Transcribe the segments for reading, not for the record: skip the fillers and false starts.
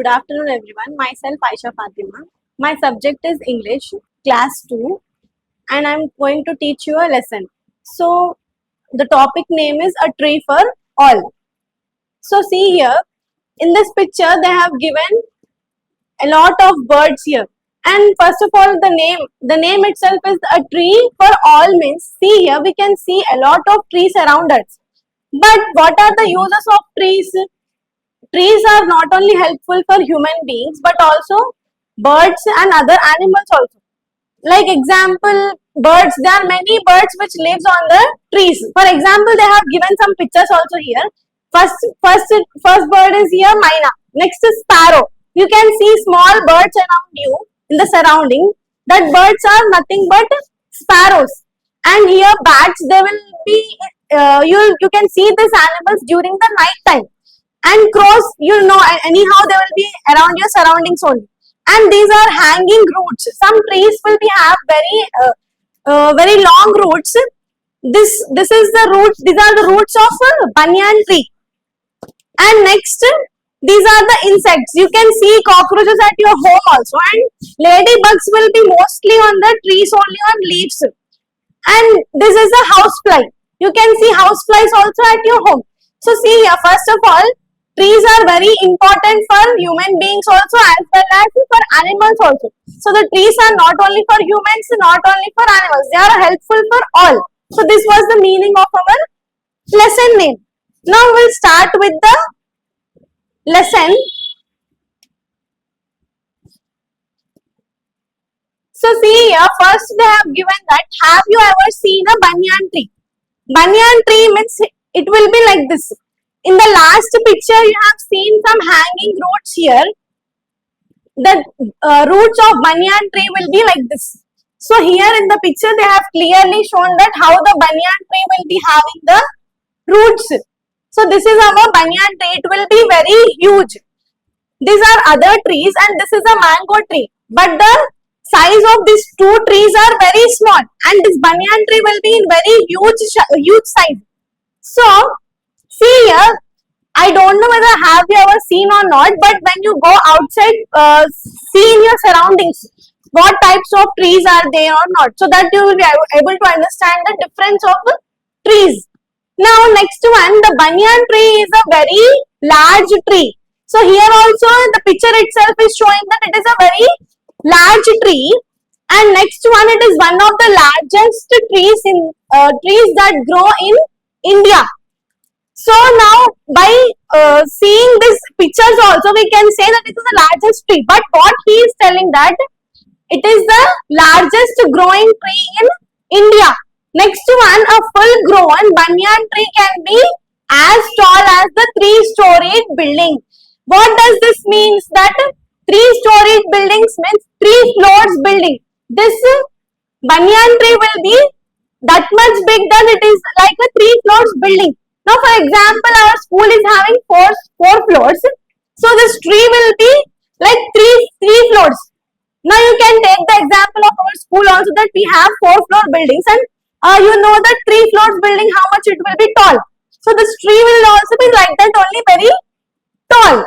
Good afternoon, everyone. Myself Aisha Fatima. My subject is English, class 2, and I'm going to teach you a lesson. So, the topic name is A Tree for All. So, see here, in this picture, they have given a lot of birds here. And first of all, the name itself is A Tree for All means, see here, we can see a lot of trees around us. But what are the uses of trees? Trees are not only helpful for human beings but also birds and other animals also. Like example, birds. There are many birds which lives on the trees. For example, they have given some pictures also here. First bird is here, Myna. Next is sparrow. You can see small birds around you in the surrounding. That birds are nothing but sparrows. And here bats. They will be. You can see these animals during the night time. And crows, anyhow they will be around your surroundings only. And these are hanging roots. Some trees will be have very long roots. This is the roots. These are the roots of a banyan tree. And next, these are the insects. You can see cockroaches at your home also. And ladybugs will be mostly on the trees, only on leaves. And this is a housefly. You can see houseflies also at your home. So see here, first of all, trees are very important for human beings also as well as for animals also. So the trees are not only for humans, not only for animals. They are helpful for all. So this was the meaning of our lesson name. Now we'll start with the lesson. So see here, first they have given that, have you ever seen a banyan tree? Banyan tree means it will be like this. In the last picture, you have seen some hanging roots here. The roots of banyan tree will be like this. So here in the picture, they have clearly shown that how the banyan tree will be having the roots. So this is our banyan tree. It will be very huge. These are other trees and this is a mango tree. But the size of these two trees are very small. And this banyan tree will be in very huge size. So see here, I don't know whether have you ever seen or not, but when you go outside, see in your surroundings, what types of trees are there or not, so that you will be able to understand the difference of trees. Now next one, the banyan tree is a very large tree. So here also the picture itself is showing that it is a very large tree. And next one, it is one of the largest trees that grow in India. So now by seeing these pictures also we can say that it is the largest tree. But what he is telling that it is the largest growing tree in India. Next one, a full grown banyan tree can be as tall as the 3-storied building. What does this means? That 3-storied buildings means 3 floors building. This banyan tree will be that much big that it is like a 3 floors building. Now, for example, our school is having four floors. So, this tree will be like three floors. Now, you can take the example of our school also that we have 4-floor buildings and you know that 3 floors building, how much it will be tall. So, this tree will also be like that, only very tall.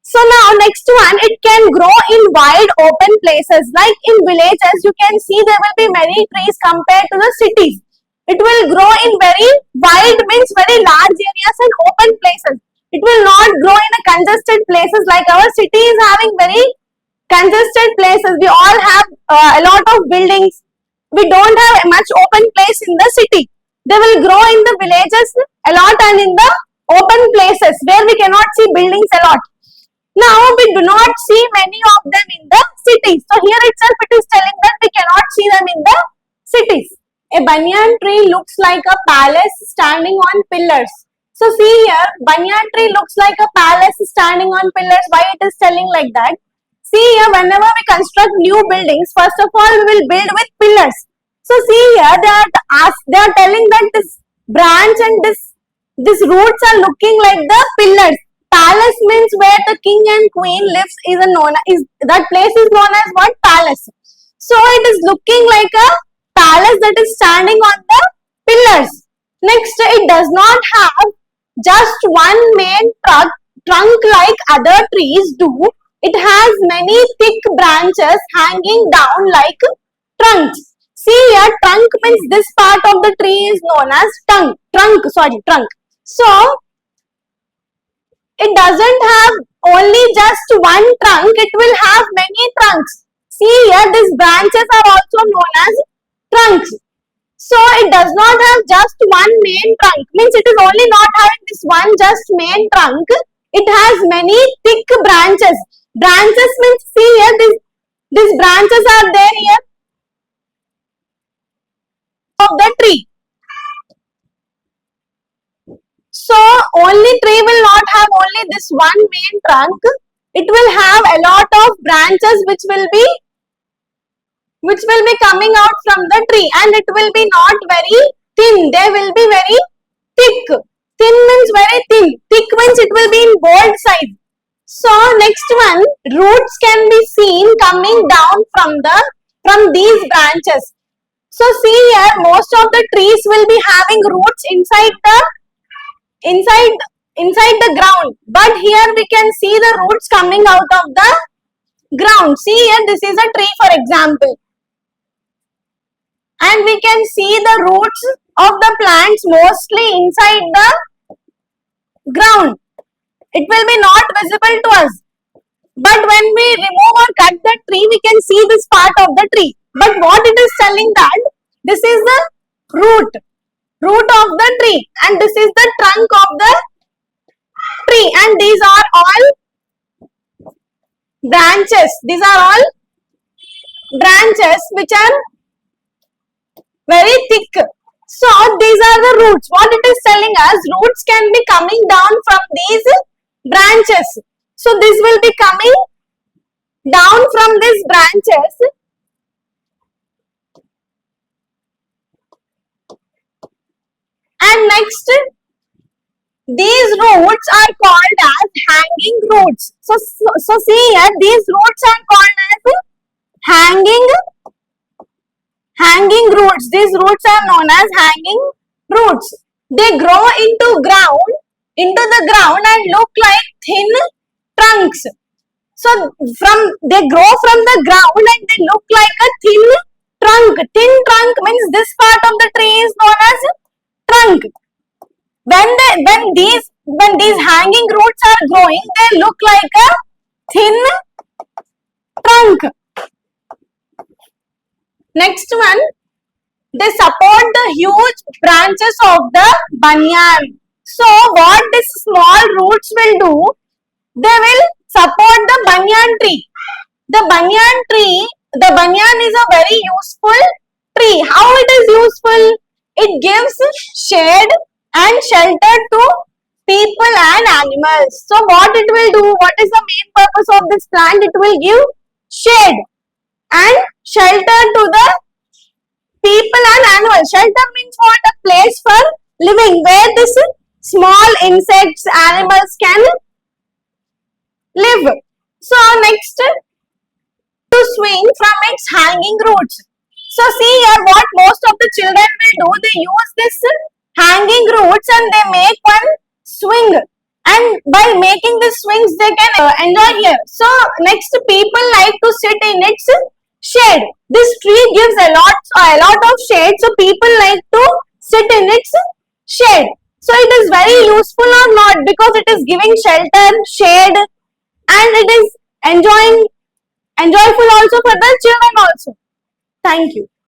So, now next one, it can grow in wide open places. Like in villages, you can see there will be many trees compared to the cities. It will grow in very wide means very large areas and open places. It will not grow in a congested places like our city is having very congested places. We all have a lot of buildings. We don't have much open place in the city. They will grow in the villages a lot and in the open places where we cannot see buildings a lot. Now we do not see many of them in the cities. So here itself it is telling that we cannot see them in the cities. A banyan tree looks like a palace standing on pillars. So see here, banyan tree looks like a palace standing on pillars. Why it is telling like that? See here, whenever we construct new buildings, first of all we will build with pillars. So see here, they are telling that this branch and this roots are looking like the pillars. Palace means where the king and queen lives that place is known as what? Palace. So it is looking like a palace that is standing on the pillars. Next, it does not have just one main trunk trunk like other trees do. It has many thick branches hanging down like trunks. See here, trunk means this part of the tree is known as trunk. So, it doesn't have only just one trunk, it will have many trunks. See here, these branches are also known as trunks. So it does not have just one main trunk, means it is only not having this one just main trunk, it has many thick branches. Branches means, see here, these branches are there here of the tree. So only tree will not have only this one main trunk, it will have a lot of branches which will be coming out from the tree, and it will be not very thin, they will be very thick. Thin means very thin, thick means it will be in bold size. So next one, roots can be seen coming down from these branches. So see here, most of the trees will be having roots inside the ground, but here we can see the roots coming out of the ground. See here, this is a tree for example, and we can see the roots of the plants mostly inside the ground. It will be not visible to us, but when we remove or cut the tree, we can see this part of the tree. But what it is telling that this is the root of the tree, and this is the trunk of the tree, and these are all branches. These are all branches which are very thick. So these are the roots. What it is telling us, roots can be coming down from these branches. So this will be coming down from these branches. And next, these roots are called as hanging roots. So see here, these roots are called as hanging roots. These roots are known as hanging roots. They grow into the ground and look like thin trunks. So they grow from the ground and they look like a thin trunk. Thin trunk means this part of the tree is known as trunk. When these hanging roots are growing, they look like a thin trunk. Next one, they support the huge branches of the banyan. So what these small roots will do, they will support the banyan tree. The banyan is a very useful tree. How it is useful? It gives shade and shelter to people and animals. So what it will do? What is the main purpose of this plant? It will give shade and shelter to the people and animals. Shelter means what? A place for living where this small insects, animals can live. So next, to swing from its hanging roots. So see here, what most of the children will do, they use this hanging roots and they make one swing, and by making the swings they can enjoy here. So next, people like to sit in its shade. This tree gives a lot of shade, so people like to sit in its shade. So it is very useful or not, because it is giving shelter, shade, and it is enjoyful also for the children also. Thank you.